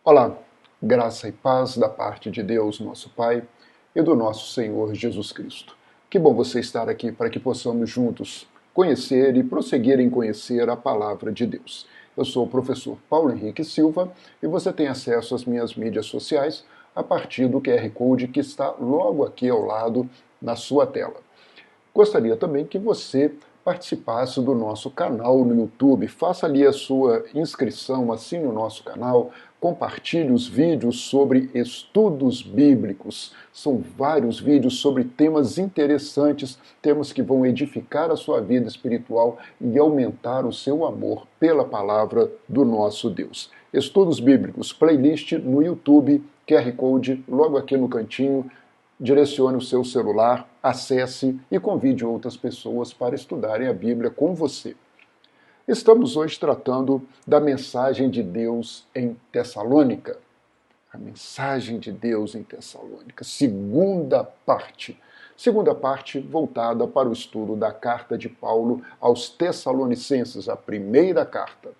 Olá, graça e paz da parte de Deus, nosso Pai, e do nosso Senhor Jesus Cristo. Que bom você estar aqui para que possamos juntos conhecer e prosseguir em conhecer a palavra de Deus. Eu sou o professor Paulo Henrique Silva e você tem acesso às minhas mídias sociais a partir do QR Code que está logo aqui ao lado na sua tela. Gostaria também que você participasse do nosso canal no YouTube. Faça ali a sua inscrição, assine o nosso canal, compartilhe os vídeos sobre estudos bíblicos. São vários vídeos sobre temas interessantes, temas que vão edificar a sua vida espiritual e aumentar o seu amor pela palavra do nosso Deus. Estudos bíblicos, playlist no YouTube, QR Code logo aqui no cantinho. Direcione o seu celular, acesse e convide outras pessoas para estudarem a Bíblia com você. Estamos hoje tratando da mensagem de Deus em Tessalônica. A mensagem de Deus em Tessalônica, segunda parte. Segunda parte voltada para o estudo da carta de Paulo aos Tessalonicenses, a primeira carta.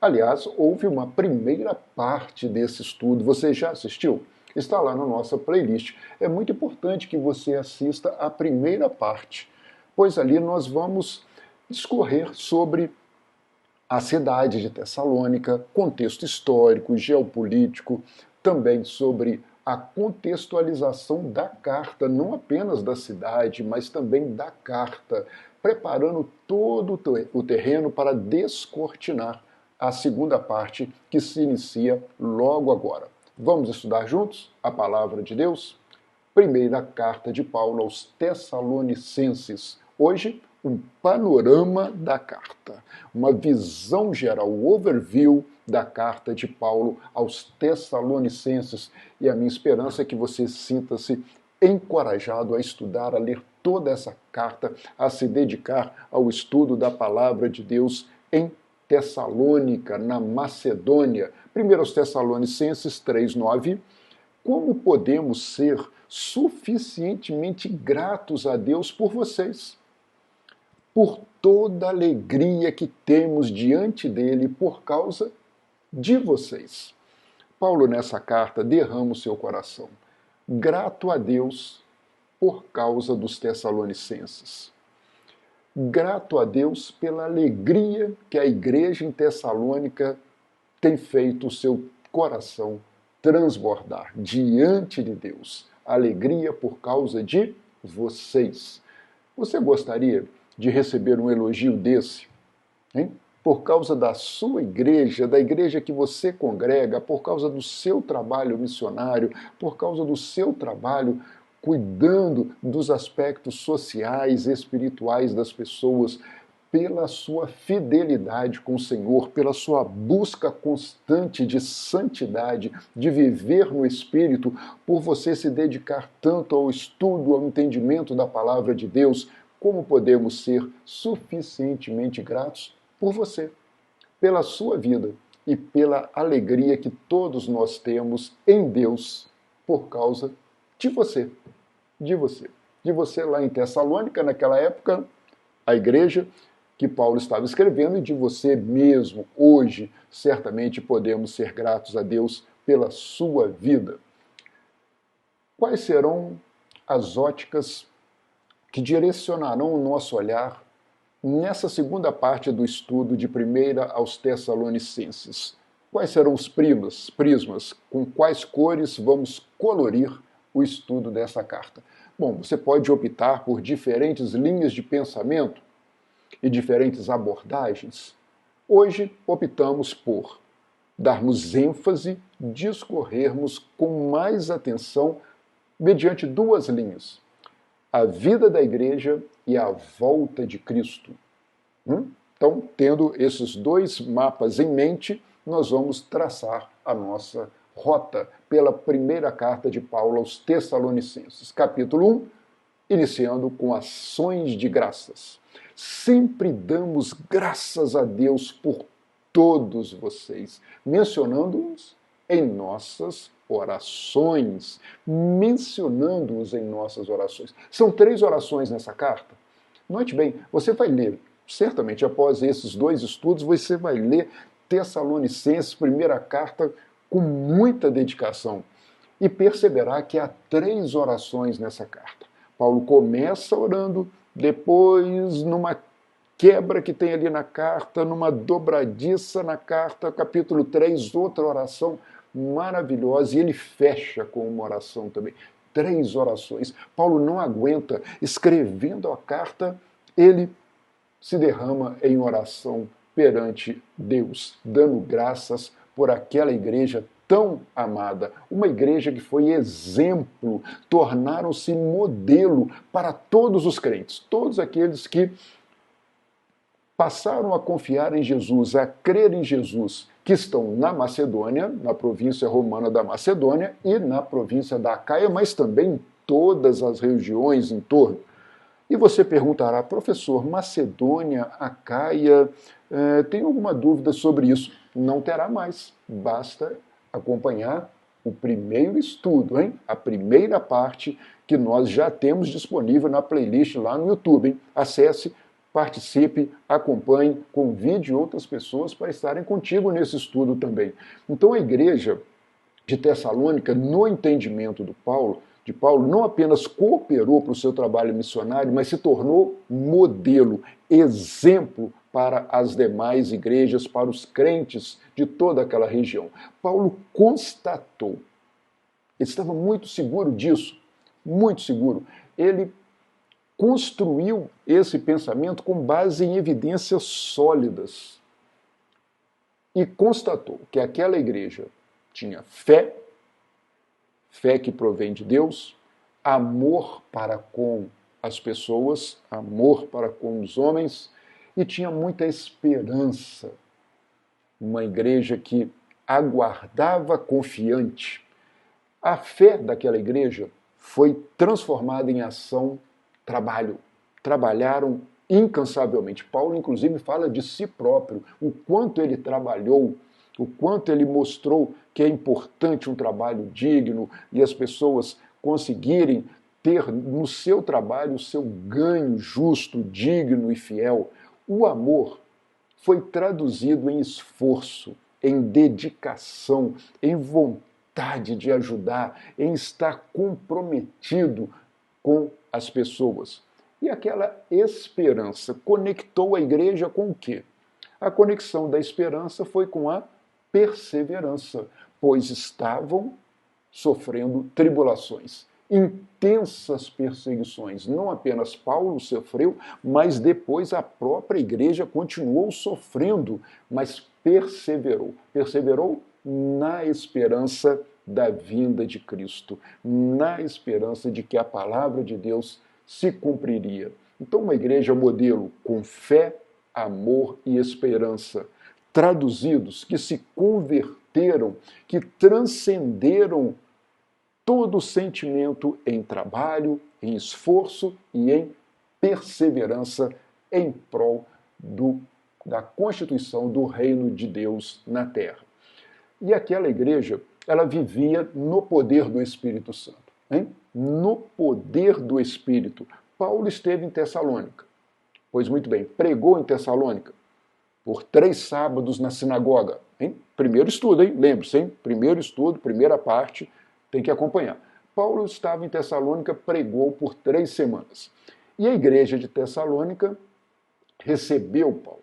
Aliás, houve uma primeira parte desse estudo. Você já assistiu? Está lá na nossa playlist. É muito importante que você assista a primeira parte, pois ali nós vamos discorrer sobre a cidade de Tessalônica, contexto histórico, geopolítico, também sobre a contextualização da carta, não apenas da cidade, mas também da carta, preparando todo o terreno para descortinar a segunda parte que se inicia logo agora. Vamos estudar juntos a palavra de Deus? Primeira carta de Paulo aos Tessalonicenses. Hoje, um panorama da carta, uma visão geral, o overview da carta de Paulo aos Tessalonicenses. E a minha esperança é que você sinta-se encorajado a estudar, a ler toda essa carta, a se dedicar ao estudo da palavra de Deus em Tessalônica, na Macedônia. 1 Tessalonicenses 3:9. Como podemos ser suficientemente gratos a Deus por vocês? Por toda a alegria que temos diante dele por causa de vocês. Paulo, nessa carta, derrama o seu coração, grato a Deus por causa dos Tessalonicenses. Grato a Deus pela alegria que a igreja em Tessalônica tem feito o seu coração transbordar diante de Deus. Alegria por causa de vocês. Você gostaria de receber um elogio desse? Hein? Por causa da sua igreja, da igreja que você congrega, por causa do seu trabalho missionário, por causa do seu trabalho cuidando dos aspectos sociais, espirituais das pessoas, pela sua fidelidade com o Senhor, pela sua busca constante de santidade, de viver no Espírito, por você se dedicar tanto ao estudo, ao entendimento da palavra de Deus, como podemos ser suficientemente gratos por você, pela sua vida e pela alegria que todos nós temos em Deus por causa de você. De você lá em Tessalônica, naquela época, a igreja que Paulo estava escrevendo, e de você mesmo, hoje, certamente podemos ser gratos a Deus pela sua vida. Quais serão as óticas que direcionarão o nosso olhar nessa segunda parte do estudo de 1 aos Tessalonicenses? Quais serão os prismas, com quais cores vamos colorir o estudo dessa carta? Bom, você pode optar por diferentes linhas de pensamento e diferentes abordagens. Hoje optamos por darmos ênfase, discorrermos com mais atenção mediante duas linhas: a vida da igreja e a volta de Cristo. Então, tendo esses dois mapas em mente, nós vamos traçar a nossa rota pela primeira carta de Paulo aos Tessalonicenses, capítulo 1, iniciando com ações de graças. Sempre damos graças a Deus por todos vocês, mencionando-os em nossas orações. Mencionando-os em nossas orações. São 3 orações nessa carta. Note bem, você vai ler, certamente após esses 2 estudos, você vai ler Tessalonicenses, primeira carta, com muita dedicação. E perceberá que há 3 orações nessa carta. Paulo começa orando, depois numa quebra que tem ali na carta, numa dobradiça na carta, capítulo 3, outra oração maravilhosa, e ele fecha com uma oração também. 3 orações. Paulo não aguenta, escrevendo a carta, ele se derrama em oração perante Deus, dando graças por aquela igreja tão amada, uma igreja que foi exemplo, tornaram-se modelo para todos os crentes, todos aqueles que passaram a confiar em Jesus, a crer em Jesus, que estão na Macedônia, na província romana da Macedônia e na província da Acaia, mas também em todas as regiões em torno. E você perguntará, professor, Macedônia, Acaia, tem alguma dúvida sobre isso? Não terá mais, basta acompanhar o primeiro estudo, hein? A primeira parte que nós já temos disponível na playlist lá no YouTube. Hein? Acesse, participe, acompanhe, convide outras pessoas para estarem contigo nesse estudo também. Então a igreja de Tessalônica, no entendimento de Paulo, não apenas cooperou para o seu trabalho missionário, mas se tornou modelo, exemplo para as demais igrejas, para os crentes de toda aquela região. Paulo constatou, ele estava muito seguro disso, muito seguro. Ele construiu esse pensamento com base em evidências sólidas e constatou que aquela igreja tinha fé, fé que provém de Deus, amor para com as pessoas, amor para com os homens, e tinha muita esperança. Uma igreja que aguardava confiante. A fé daquela igreja foi transformada em ação, trabalho. Trabalharam incansavelmente. Paulo, inclusive, fala de si próprio, o quanto ele trabalhou, o quanto ele mostrou que é importante um trabalho digno e as pessoas conseguirem ter no seu trabalho o seu ganho justo, digno e fiel. O amor foi traduzido em esforço, em dedicação, em vontade de ajudar, em estar comprometido com as pessoas. E aquela esperança conectou a igreja com o quê? A conexão da esperança foi com a perseverança, pois estavam sofrendo tribulações, intensas perseguições. Não apenas Paulo sofreu, mas depois a própria igreja continuou sofrendo, mas perseverou. Perseverou na esperança da vinda de Cristo, na esperança de que a palavra de Deus se cumpriria. Então, uma igreja modelo com fé, amor e esperança, traduzidos, que se converteram, que transcenderam todo o sentimento em trabalho, em esforço e em perseverança em prol da constituição do reino de Deus na terra. E aquela igreja, ela vivia no poder do Espírito Santo. Hein? No poder do Espírito. Paulo esteve em Tessalônica. Pois muito bem, pregou em Tessalônica por 3 sábados na sinagoga. Hein? Primeiro estudo, hein? Lembre-se, hein? Primeiro estudo, primeira parte, tem que acompanhar. Paulo estava em Tessalônica, pregou por 3 semanas. E a igreja de Tessalônica recebeu Paulo.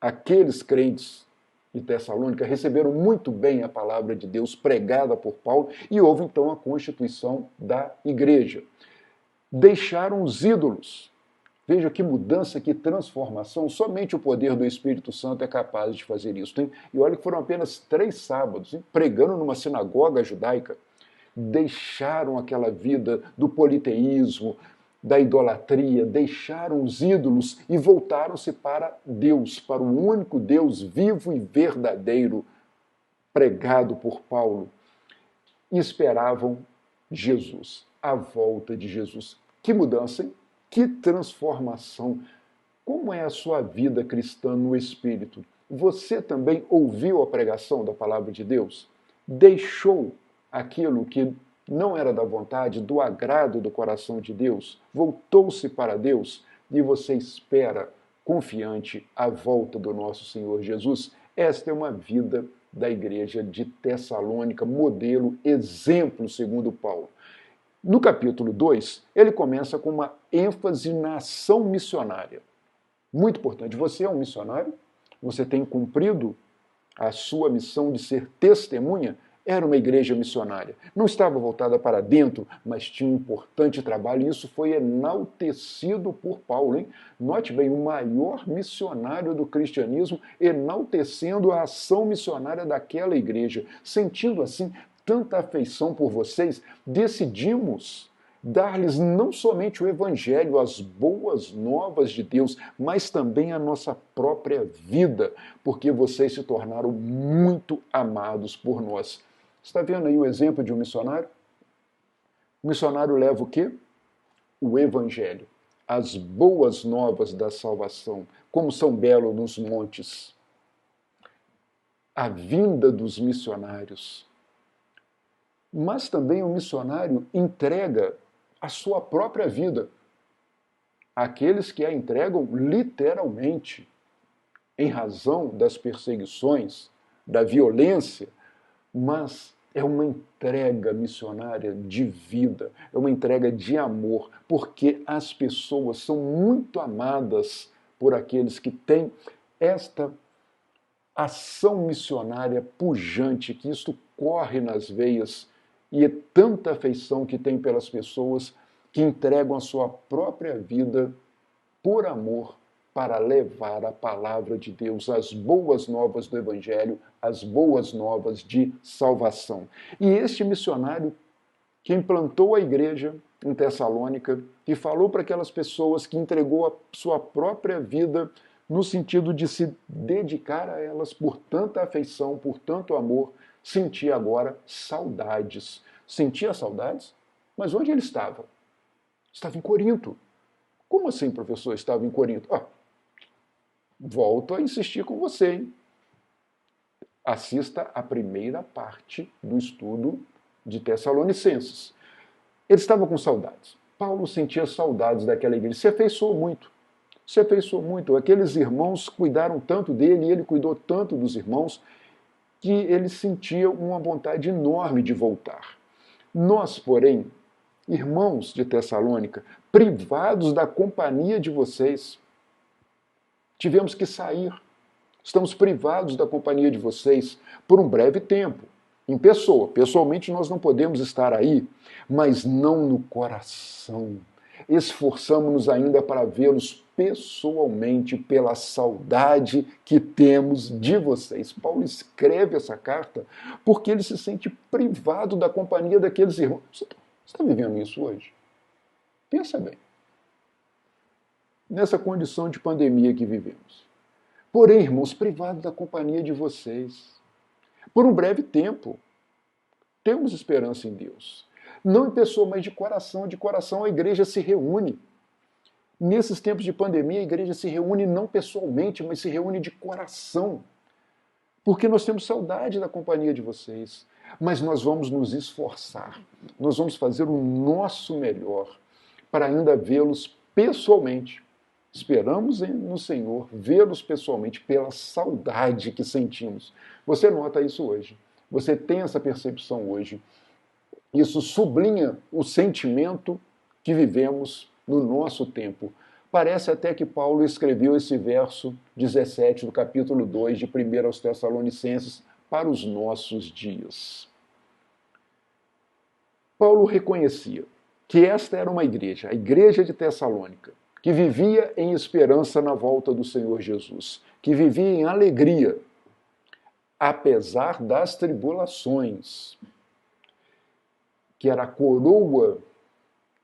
Aqueles crentes de Tessalônica receberam muito bem a palavra de Deus pregada por Paulo e houve então a constituição da igreja. Deixaram os ídolos. Veja que mudança, que transformação. Somente o poder do Espírito Santo é capaz de fazer isso. Hein? E olha que foram apenas 3 sábados, hein? Pregando numa sinagoga judaica. Deixaram aquela vida do politeísmo, da idolatria, deixaram os ídolos e voltaram-se para Deus, para o único Deus vivo e verdadeiro, pregado por Paulo. E esperavam Jesus, a volta de Jesus. Que mudança, hein? Que transformação! Como é a sua vida cristã no Espírito? Você também ouviu a pregação da palavra de Deus? Deixou aquilo que não era da vontade, do agrado do coração de Deus? Voltou-se para Deus e você espera, confiante, a volta do nosso Senhor Jesus? Esta é uma vida da igreja de Tessalônica, modelo, exemplo, segundo Paulo. No capítulo 2, ele começa com uma ênfase na ação missionária. Muito importante. Você é um missionário? Você tem cumprido a sua missão de ser testemunha? Era uma igreja missionária. Não estava voltada para dentro, mas tinha um importante trabalho, e isso foi enaltecido por Paulo. Hein? Note bem, o maior missionário do cristianismo enaltecendo a ação missionária daquela igreja. Sentindo assim tanta afeição por vocês, decidimos dar-lhes não somente o Evangelho, as boas novas de Deus, mas também a nossa própria vida, porque vocês se tornaram muito amados por nós. Está vendo aí o exemplo de um missionário? O missionário leva o quê? O Evangelho, as boas novas da salvação, como são belos nos montes. A vinda dos missionários. Mas também o missionário entrega a sua própria vida àqueles que a entregam literalmente, em razão das perseguições, da violência, mas é uma entrega missionária de vida, é uma entrega de amor, porque as pessoas são muito amadas por aqueles que têm esta ação missionária pujante, que isto corre nas veias, e é tanta afeição que tem pelas pessoas que entregam a sua própria vida por amor para levar a palavra de Deus, as boas novas do Evangelho, as boas novas de salvação. E este missionário que implantou a igreja em Tessalônica, que falou para aquelas pessoas, que entregou a sua própria vida no sentido de se dedicar a elas por tanta afeição, por tanto amor, sentia agora saudades. Sentia saudades? Mas onde ele estava? Estava em Corinto. Como assim, professor, estava em Corinto? Volto a insistir com você, hein? Assista a primeira parte do estudo de Tessalonicenses. Ele estava com saudades. Paulo sentia saudades daquela igreja. Se afeiçoou muito. Se afeiçoou muito. Aqueles irmãos cuidaram tanto dele, e ele cuidou tanto dos irmãos, que ele sentia uma vontade enorme de voltar. Nós, porém, irmãos de Tessalônica, privados da companhia de vocês, tivemos que sair. Estamos privados da companhia de vocês por um breve tempo, em pessoa. Pessoalmente nós não podemos estar aí, mas não no coração. Esforçamos-nos ainda para vê-los pessoalmente pela saudade que temos de vocês. Paulo escreve essa carta porque ele se sente privado da companhia daqueles irmãos. Você está vivendo isso hoje? Pensa bem. Nessa condição de pandemia que vivemos. Porém, irmãos, privado da companhia de vocês. Por um breve tempo. Temos esperança em Deus. Não em pessoa, mas de coração a igreja se reúne. Nesses tempos de pandemia, a igreja se reúne não pessoalmente, mas se reúne de coração. Porque nós temos saudade da companhia de vocês. Mas nós vamos nos esforçar. Nós vamos fazer o nosso melhor para ainda vê-los pessoalmente. Esperamos no Senhor vê-los pessoalmente pela saudade que sentimos. Você nota isso hoje. Você tem essa percepção hoje. Isso sublinha o sentimento que vivemos no nosso tempo. Parece até que Paulo escreveu esse verso 17 do capítulo 2 de 1 aos Tessalonicenses para os nossos dias. Paulo reconhecia que esta era uma igreja, a igreja de Tessalônica, que vivia em esperança na volta do Senhor Jesus, que vivia em alegria, apesar das tribulações, que era a coroa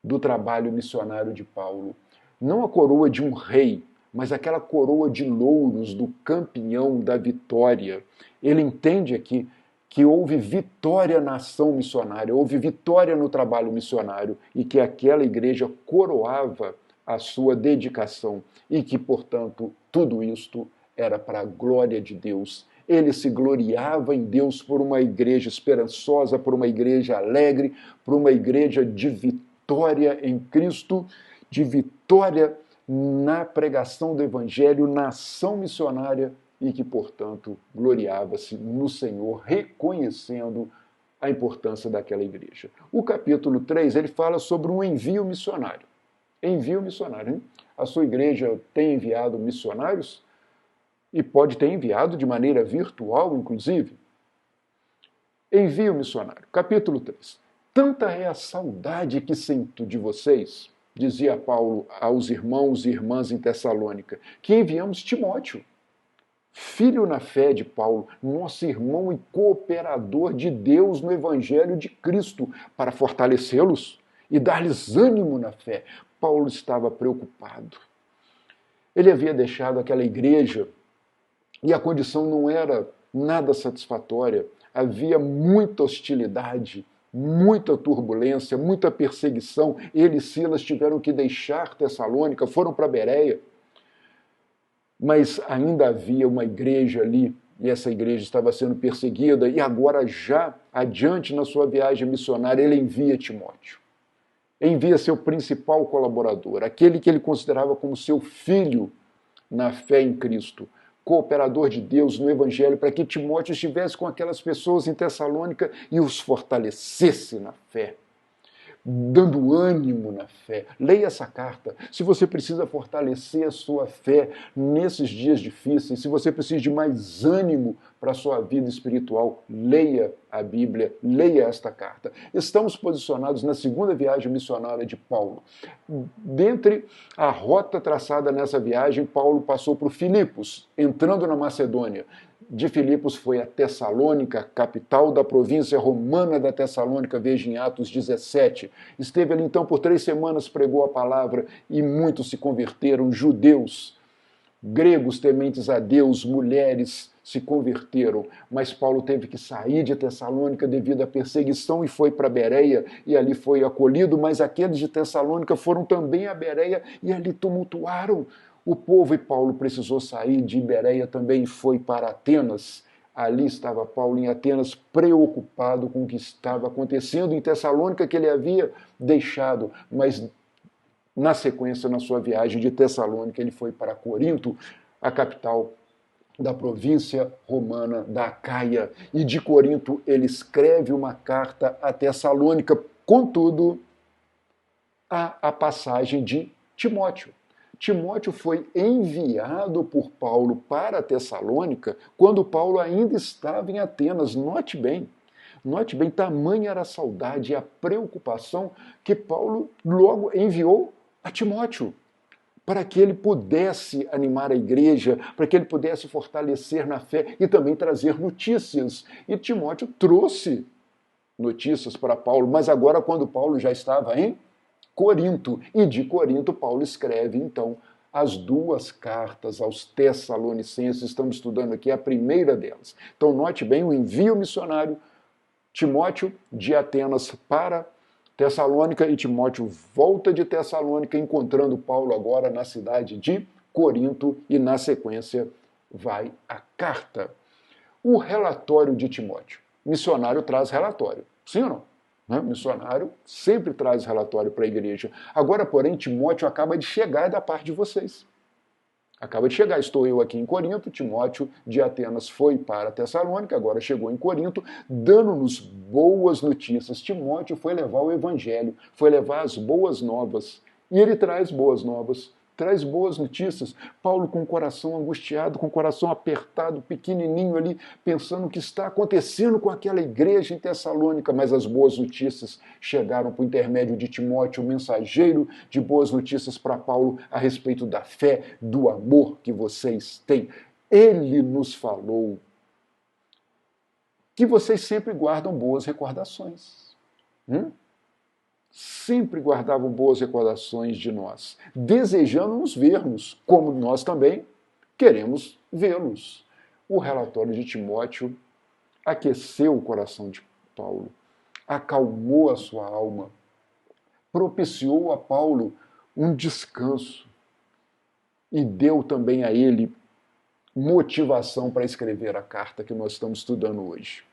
do trabalho missionário de Paulo. Não a coroa de um rei, mas aquela coroa de louros do campeão da vitória. Ele entende aqui que houve vitória na ação missionária, houve vitória no trabalho missionário e que aquela igreja coroava a sua dedicação e que, portanto, tudo isto era para a glória de Deus. Ele se gloriava em Deus por uma igreja esperançosa, por uma igreja alegre, por uma igreja de vitória em Cristo, de vitória na pregação do Evangelho, na ação missionária e que, portanto, gloriava-se no Senhor, reconhecendo a importância daquela igreja. O capítulo 3, ele fala sobre um envio missionário. Envio missionário, hein? A sua igreja tem enviado missionários? E pode ter enviado de maneira virtual, inclusive. Envio missionário. Capítulo 3. Tanta é a saudade que sinto de vocês, dizia Paulo aos irmãos e irmãs em Tessalônica, que enviamos Timóteo, filho na fé de Paulo, nosso irmão e cooperador de Deus no Evangelho de Cristo, para fortalecê-los e dar-lhes ânimo na fé. Paulo estava preocupado. Ele havia deixado aquela igreja e a condição não era nada satisfatória. Havia muita hostilidade, muita turbulência, muita perseguição. Ele e Silas tiveram que deixar Tessalônica, foram para Bereia. Mas ainda havia uma igreja ali, e essa igreja estava sendo perseguida, e agora, já adiante na sua viagem missionária, ele envia Timóteo. Envia seu principal colaborador, aquele que ele considerava como seu filho na fé em Cristo, cooperador de Deus no Evangelho, para que Timóteo estivesse com aquelas pessoas em Tessalônica e os fortalecesse na fé, dando ânimo na fé. Leia essa carta. Se você precisa fortalecer a sua fé nesses dias difíceis, se você precisa de mais ânimo para a sua vida espiritual, leia a Bíblia, leia esta carta. Estamos posicionados na segunda viagem missionária de Paulo. Dentre a rota traçada nessa viagem, Paulo passou por Filipos, entrando na Macedônia. De Filipos foi a Tessalônica, capital da província romana da Tessalônica, veja em Atos 17. Esteve ali então por 3 semanas, pregou a palavra e muitos se converteram, judeus, gregos tementes a Deus, mulheres se converteram. Mas Paulo teve que sair de Tessalônica devido à perseguição e foi para Bereia e ali foi acolhido, mas aqueles de Tessalônica foram também a Bereia e ali tumultuaram o povo, e Paulo precisou sair de Bereia também e foi para Atenas. Ali estava Paulo em Atenas, preocupado com o que estava acontecendo em Tessalônica, que ele havia deixado, mas na sequência, na sua viagem de Tessalônica, ele foi para Corinto, a capital da província romana da Acaia. E de Corinto ele escreve uma carta a Tessalônica, contudo, há a passagem de Timóteo. Timóteo foi enviado por Paulo para Tessalônica quando Paulo ainda estava em Atenas. Note bem, tamanha era a saudade e a preocupação que Paulo logo enviou a Timóteo, para que ele pudesse animar a igreja, para que ele pudesse fortalecer na fé e também trazer notícias. E Timóteo trouxe notícias para Paulo, mas agora quando Paulo já estava em Corinto, e de Corinto Paulo escreve então as 2 cartas aos Tessalonicenses. Estamos estudando aqui a primeira delas. Então note bem o envio missionário, Timóteo de Atenas para Tessalônica, e Timóteo volta de Tessalônica, encontrando Paulo agora na cidade de Corinto, e na sequência vai a carta. O relatório de Timóteo. Missionário traz relatório, sim ou não? Missionário sempre traz relatório para a igreja. Agora, porém, Timóteo acaba de chegar da parte de vocês. Acaba de chegar, estou eu aqui em Corinto, Timóteo de Atenas foi para Tessalônica, agora chegou em Corinto, dando-nos boas notícias. Timóteo foi levar o evangelho, foi levar as boas novas. E ele traz boas novas, traz boas notícias. Paulo com o coração angustiado, com o coração apertado, pequenininho ali, pensando o que está acontecendo com aquela igreja em Tessalônica. Mas as boas notícias chegaram por intermédio de Timóteo, o mensageiro de boas notícias para Paulo a respeito da fé, do amor que vocês têm. Ele nos falou que vocês sempre guardam boas recordações. Sempre guardavam boas recordações de nós, desejando nos vermos, como nós também queremos vê-los. O relatório de Timóteo aqueceu o coração de Paulo, acalmou a sua alma, propiciou a Paulo um descanso e deu também a ele motivação para escrever a carta que nós estamos estudando hoje.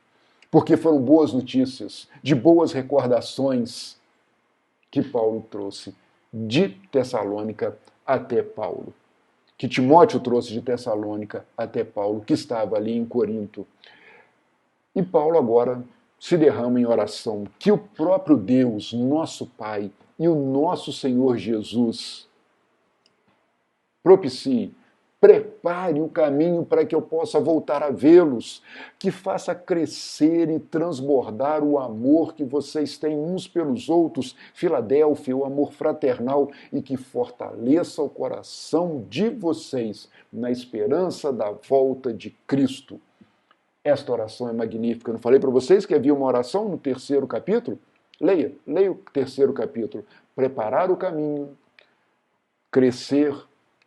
Porque foram boas notícias, de boas recordações que Paulo trouxe de Tessalônica até Paulo. que Timóteo trouxe de Tessalônica até Paulo, que estava ali em Corinto. E Paulo agora se derrama em oração, que o próprio Deus, nosso Pai, e o nosso Senhor Jesus propicie, prepare o caminho para que eu possa voltar a vê-los, que faça crescer e transbordar o amor que vocês têm uns pelos outros, Filadélfia, o amor fraternal, e que fortaleça o coração de vocês na esperança da volta de Cristo. Esta oração é magnífica. Eu não falei para vocês que havia uma oração no 3º capítulo? Leia o 3º capítulo. Preparar o caminho, crescer,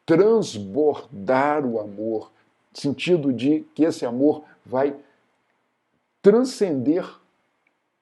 transbordar o amor, sentido de que esse amor vai transcender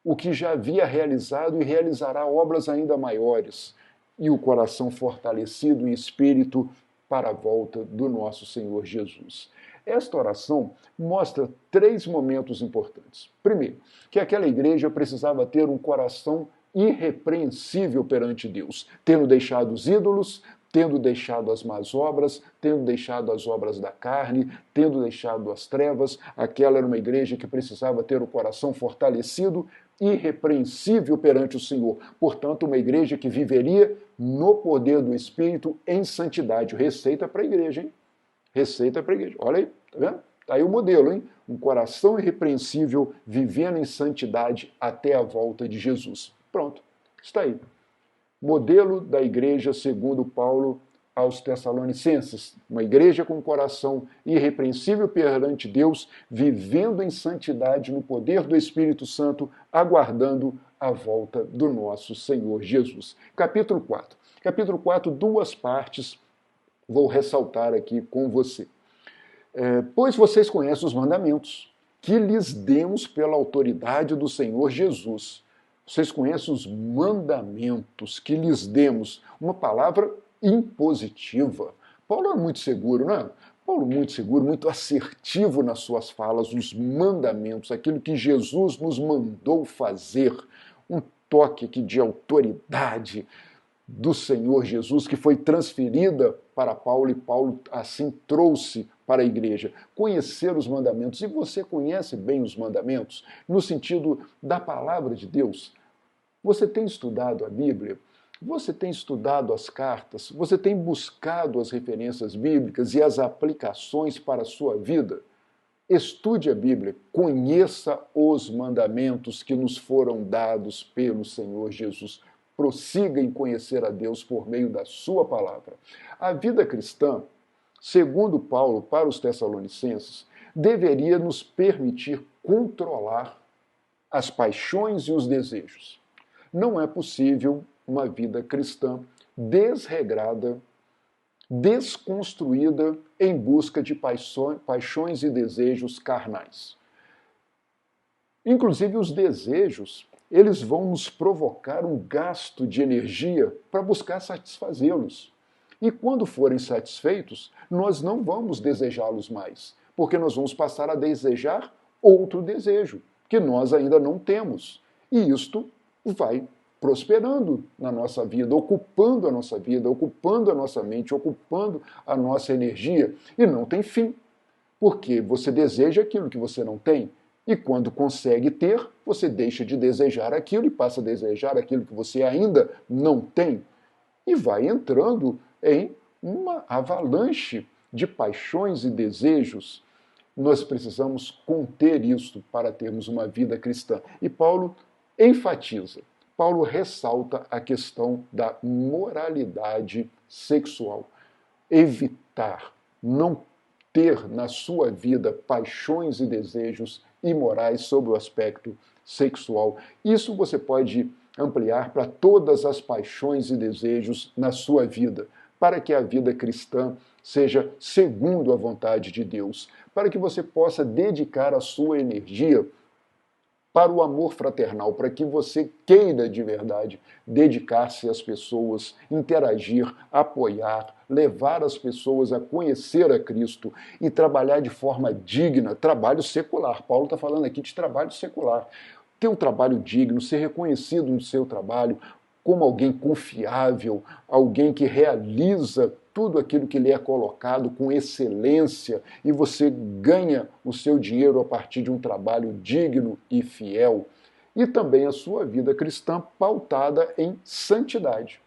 o que já havia realizado e realizará obras ainda maiores, e o coração fortalecido em espírito para a volta do nosso Senhor Jesus. Esta oração mostra 3 momentos importantes. Primeiro, que aquela igreja precisava ter um coração irrepreensível perante Deus, tendo deixado os ídolos, tendo deixado as más obras, tendo deixado as obras da carne, tendo deixado as trevas. Aquela era uma igreja que precisava ter o coração fortalecido, irrepreensível perante o Senhor. Portanto, uma igreja que viveria no poder do Espírito em santidade. Receita para a igreja, hein? Receita para a igreja. Olha aí, tá vendo? Tá aí o modelo, hein? Um coração irrepreensível, vivendo em santidade até a volta de Jesus. Pronto, está aí. Modelo da igreja segundo Paulo aos Tessalonicenses. Uma igreja com coração irrepreensível perante Deus, vivendo em santidade no poder do Espírito Santo, aguardando a volta do nosso Senhor Jesus. Capítulo 4. Capítulo 4, 2 partes, vou ressaltar aqui com você. Pois vocês conhecem os mandamentos que lhes demos pela autoridade do Senhor Jesus. Vocês conhecem os mandamentos que lhes demos. Uma palavra impositiva. Paulo é muito seguro, não é? Paulo muito seguro, muito assertivo nas suas falas, os mandamentos, aquilo que Jesus nos mandou fazer. Um toque aqui de autoridade do Senhor Jesus, que foi transferida para Paulo, e Paulo assim trouxe para a igreja. Conhecer os mandamentos. E você conhece bem os mandamentos no sentido da palavra de Deus? Você tem estudado a Bíblia? Você tem estudado as cartas? Você tem buscado as referências bíblicas e as aplicações para a sua vida? Estude a Bíblia, conheça os mandamentos que nos foram dados pelo Senhor Jesus. Prossiga em conhecer a Deus por meio da sua palavra. A vida cristã, segundo Paulo para os Tessalonicenses, deveria nos permitir controlar as paixões e os desejos. Não é possível uma vida cristã desregrada, desconstruída em busca de paixões e desejos carnais. Inclusive os desejos, eles vão nos provocar um gasto de energia para buscar satisfazê-los. E quando forem satisfeitos, nós não vamos desejá-los mais, porque nós vamos passar a desejar outro desejo, que nós ainda não temos. E isto vai prosperando na nossa vida, ocupando a nossa vida, ocupando a nossa mente, ocupando a nossa energia, e não tem fim. Porque você deseja aquilo que você não tem, e quando consegue ter, você deixa de desejar aquilo e passa a desejar aquilo que você ainda não tem, e vai entrando em uma avalanche de paixões e desejos. Nós precisamos conter isso para termos uma vida cristã. E Paulo enfatiza, Paulo ressalta a questão da moralidade sexual. Evitar, não ter na sua vida paixões e desejos imorais sob o aspecto sexual. Isso você pode ampliar para todas as paixões e desejos na sua vida, para que a vida cristã seja segundo a vontade de Deus, para que você possa dedicar a sua energia para o amor fraternal, para que você queira de verdade dedicar-se às pessoas, interagir, apoiar, levar as pessoas a conhecer a Cristo e trabalhar de forma digna, trabalho secular. Paulo está falando aqui de trabalho secular. Ter um trabalho digno, ser reconhecido no seu trabalho como alguém confiável, alguém que realiza tudo aquilo que lhe é colocado com excelência e você ganha o seu dinheiro a partir de um trabalho digno e fiel. E também a sua vida cristã pautada em santidade,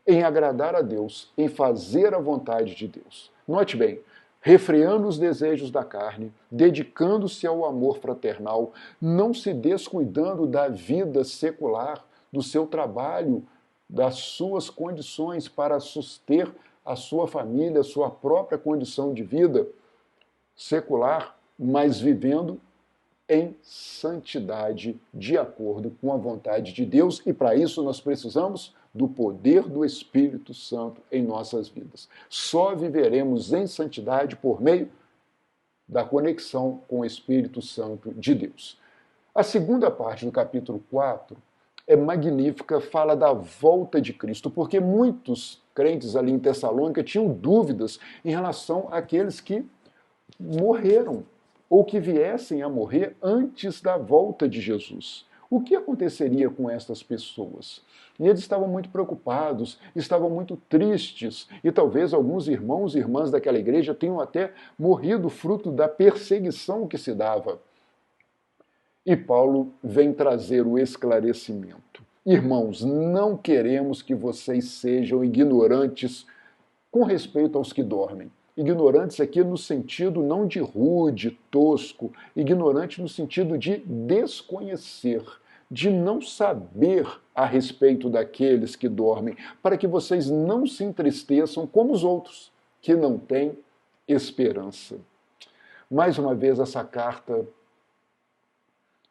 em agradar a Deus, em fazer a vontade de Deus. Note bem, refreando os desejos da carne, dedicando-se ao amor fraternal, não se descuidando da vida secular, do seu trabalho, das suas condições para suster a sua família, a sua própria condição de vida secular, mas vivendo em santidade, de acordo com a vontade de Deus, e para isso nós precisamos do poder do Espírito Santo em nossas vidas. Só viveremos em santidade por meio da conexão com o Espírito Santo de Deus. A segunda parte do capítulo 4 é magnífica, fala da volta de Cristo, porque muitos crentes ali em Tessalônica tinham dúvidas em relação àqueles que morreram ou que viessem a morrer antes da volta de Jesus. O que aconteceria com estas pessoas? E eles estavam muito preocupados, estavam muito tristes, e talvez alguns irmãos e irmãs daquela igreja tenham até morrido fruto da perseguição que se dava. E Paulo vem trazer o esclarecimento. Irmãos, não queremos que vocês sejam ignorantes com respeito aos que dormem. Ignorantes aqui no sentido não de rude, tosco, ignorante no sentido de desconhecer, de não saber a respeito daqueles que dormem, para que vocês não se entristeçam como os outros, que não têm esperança. Mais uma vez, essa carta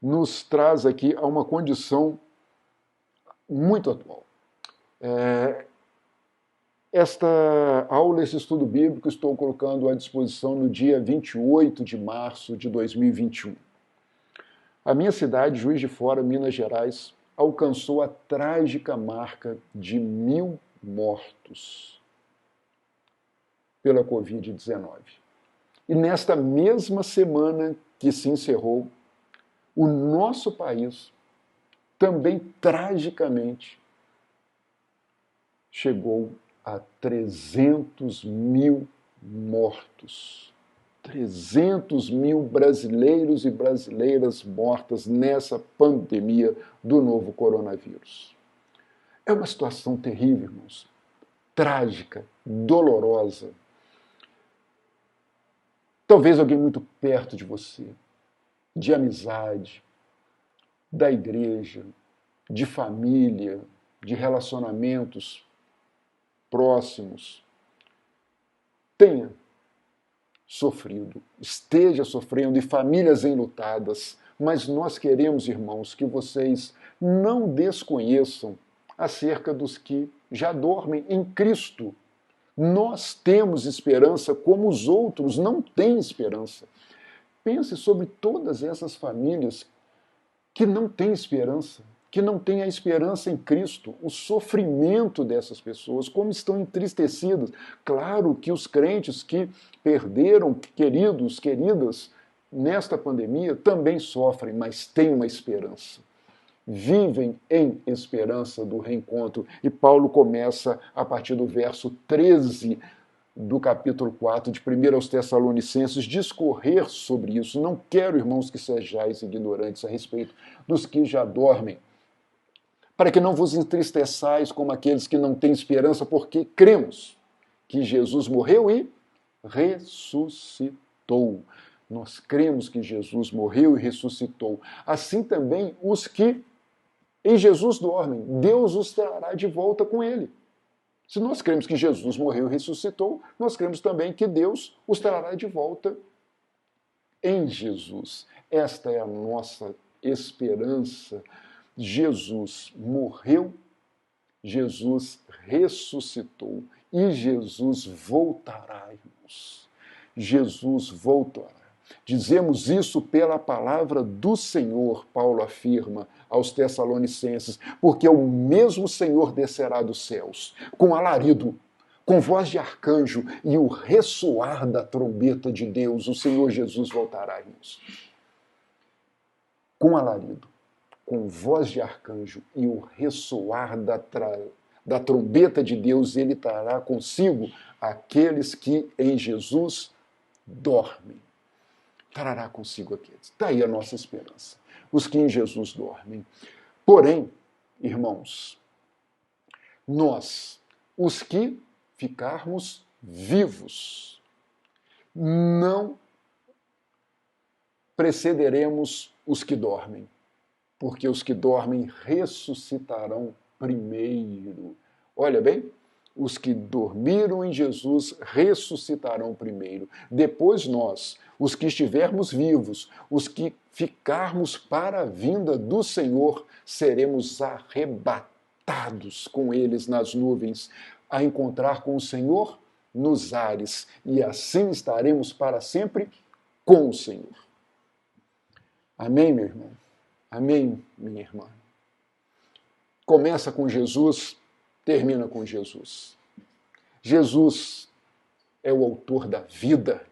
nos traz aqui a uma condição muito atual. Esta aula, esse estudo bíblico, estou colocando à disposição no dia 28 de março de 2021. A minha cidade, Juiz de Fora, Minas Gerais, alcançou a trágica marca de 1.000 mortos pela Covid-19. E nesta mesma semana que se encerrou, o nosso país também tragicamente chegou a 300.000 mortos. 300.000 brasileiros e brasileiras mortas nessa pandemia do novo coronavírus. É uma situação terrível, irmãos. Trágica, dolorosa. Talvez alguém muito perto de você, de amizade, da igreja, de família, de relacionamentos próximos, tenha sofrido, esteja sofrendo, e famílias enlutadas, mas nós queremos, irmãos, que vocês não desconheçam acerca dos que já dormem em Cristo. Nós temos esperança como os outros não têm esperança. Pense sobre todas essas famílias que não têm esperança, que não têm a esperança em Cristo, o sofrimento dessas pessoas, como estão entristecidas. Claro que os crentes que perderam queridos, queridas, nesta pandemia também sofrem, mas têm uma esperança. Vivem em esperança do reencontro. E Paulo começa a partir do verso 13 do capítulo 4 de 1 aos Tessalonicenses, discorrer sobre isso. Não quero, irmãos, que sejais ignorantes a respeito dos que já dormem, para que não vos entristeçais como aqueles que não têm esperança, porque cremos que Jesus morreu e ressuscitou. Nós cremos que Jesus morreu e ressuscitou. Assim também os que em Jesus dormem, Deus os trará de volta com ele. Se nós cremos que Jesus morreu e ressuscitou, nós cremos também que Deus os trará de volta em Jesus. Esta é a nossa esperança. Jesus morreu, Jesus ressuscitou e Jesus voltará, irmãos. Jesus voltará. Dizemos isso pela palavra do Senhor, Paulo afirma aos Tessalonicenses, porque o mesmo Senhor descerá dos céus, com alarido, com voz de arcanjo e o ressoar da trombeta de Deus. O Senhor Jesus voltará, irmãos. Com alarido, com voz de arcanjo e o ressoar da trombeta de Deus, ele trará consigo aqueles que em Jesus dormem. Trará consigo aqueles. Está aí a nossa esperança. Os que em Jesus dormem. Porém, irmãos, nós, os que ficarmos vivos, não precederemos os que dormem, porque os que dormem ressuscitarão primeiro. Olha bem, os que dormiram em Jesus ressuscitarão primeiro. Depois nós, os que estivermos vivos, os que ficarmos para a vinda do Senhor, seremos arrebatados com eles nas nuvens, a encontrar com o Senhor nos ares, e assim estaremos para sempre com o Senhor. Amém, meu irmão? Amém, minha irmã? Começa com Jesus, termina com Jesus. Jesus é o autor da vida.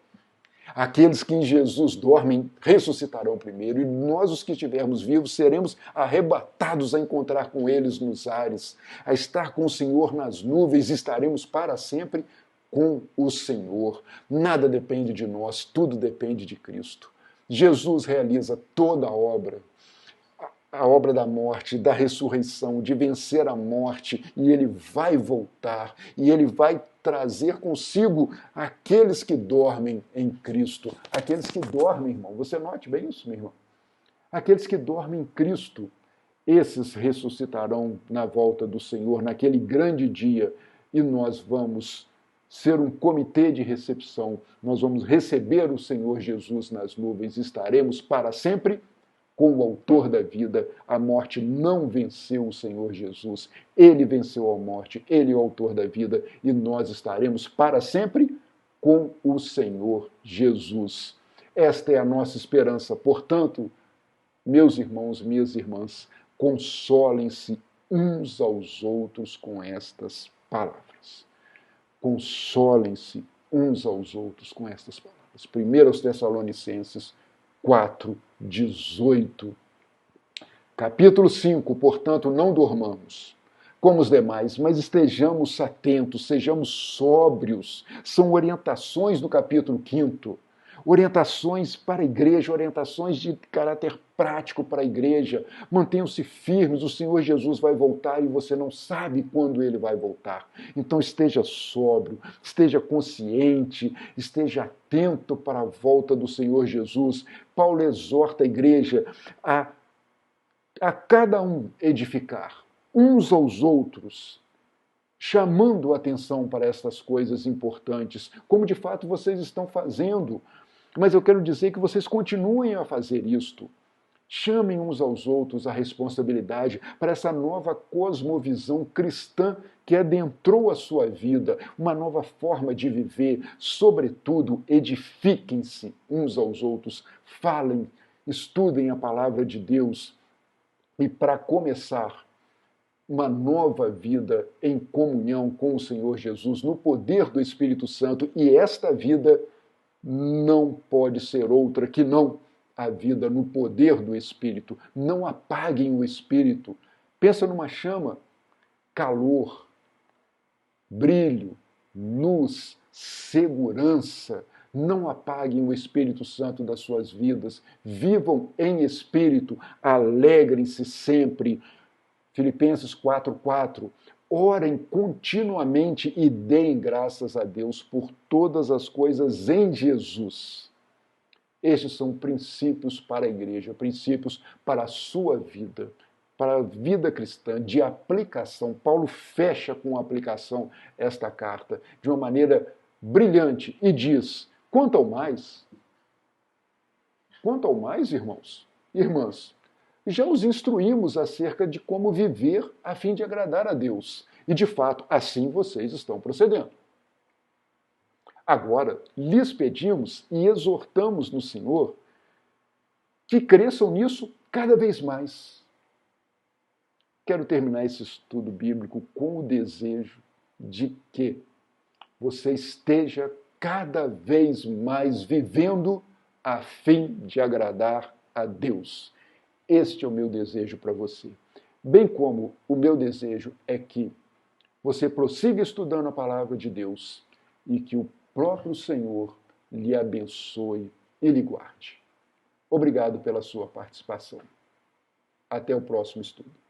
Aqueles que em Jesus dormem ressuscitarão primeiro, e nós, os que estivermos vivos, seremos arrebatados a encontrar com eles nos ares, a estar com o Senhor nas nuvens, e estaremos para sempre com o Senhor. Nada depende de nós, tudo depende de Cristo. Jesus realiza toda a obra da morte, da ressurreição, de vencer a morte, e ele vai voltar, e ele vai trazer consigo aqueles que dormem em Cristo. Aqueles que dormem, irmão, você note bem isso, meu irmão? Aqueles que dormem em Cristo, esses ressuscitarão na volta do Senhor, naquele grande dia, e nós vamos ser um comitê de recepção, nós vamos receber o Senhor Jesus nas nuvens, estaremos para sempre com o autor da vida. A morte não venceu o Senhor Jesus, ele venceu a morte, ele é o autor da vida, e nós estaremos para sempre com o Senhor Jesus. Esta é a nossa esperança. Portanto, meus irmãos, minhas irmãs, consolem-se uns aos outros com estas palavras. Consolem-se uns aos outros com estas palavras. 1 Tessalonicenses 4:18. Capítulo 5, portanto, não dormamos como os demais, mas estejamos atentos, sejamos sóbrios. São orientações do capítulo 5. Orientações para a igreja, orientações de caráter prático para a igreja. Mantenham-se firmes, o Senhor Jesus vai voltar e você não sabe quando ele vai voltar. Então esteja sóbrio, esteja consciente, esteja atento para a volta do Senhor Jesus. Paulo exorta a igreja a cada um edificar uns aos outros, chamando a atenção para estas coisas importantes, como de fato vocês estão fazendo. Mas eu quero dizer que vocês continuem a fazer isto. Chamem uns aos outros a responsabilidade para essa nova cosmovisão cristã que adentrou a sua vida, uma nova forma de viver. Sobretudo, edifiquem-se uns aos outros, falem, estudem a palavra de Deus. E para começar, uma nova vida em comunhão com o Senhor Jesus, no poder do Espírito Santo, e esta vida não pode ser outra que não a vida no poder do Espírito. Não apaguem o Espírito. Pensa numa chama, calor, brilho, luz, segurança. Não apaguem o Espírito Santo das suas vidas. Vivam em Espírito, alegrem-se sempre. Filipenses 4:4. Orem continuamente e deem graças a Deus por todas as coisas em Jesus. Estes são princípios para a igreja, princípios para a sua vida, para a vida cristã, de aplicação. Paulo fecha com a aplicação esta carta de uma maneira brilhante e diz: quanto ao mais, irmãos e irmãs, já os instruímos acerca de como viver a fim de agradar a Deus. E, de fato, assim vocês estão procedendo. Agora, lhes pedimos e exortamos no Senhor que cresçam nisso cada vez mais. Quero terminar esse estudo bíblico com o desejo de que você esteja cada vez mais vivendo a fim de agradar a Deus. Este é o meu desejo para você. Bem como o meu desejo é que você prossiga estudando a palavra de Deus e que o próprio Senhor lhe abençoe e lhe guarde. Obrigado pela sua participação. Até o próximo estudo.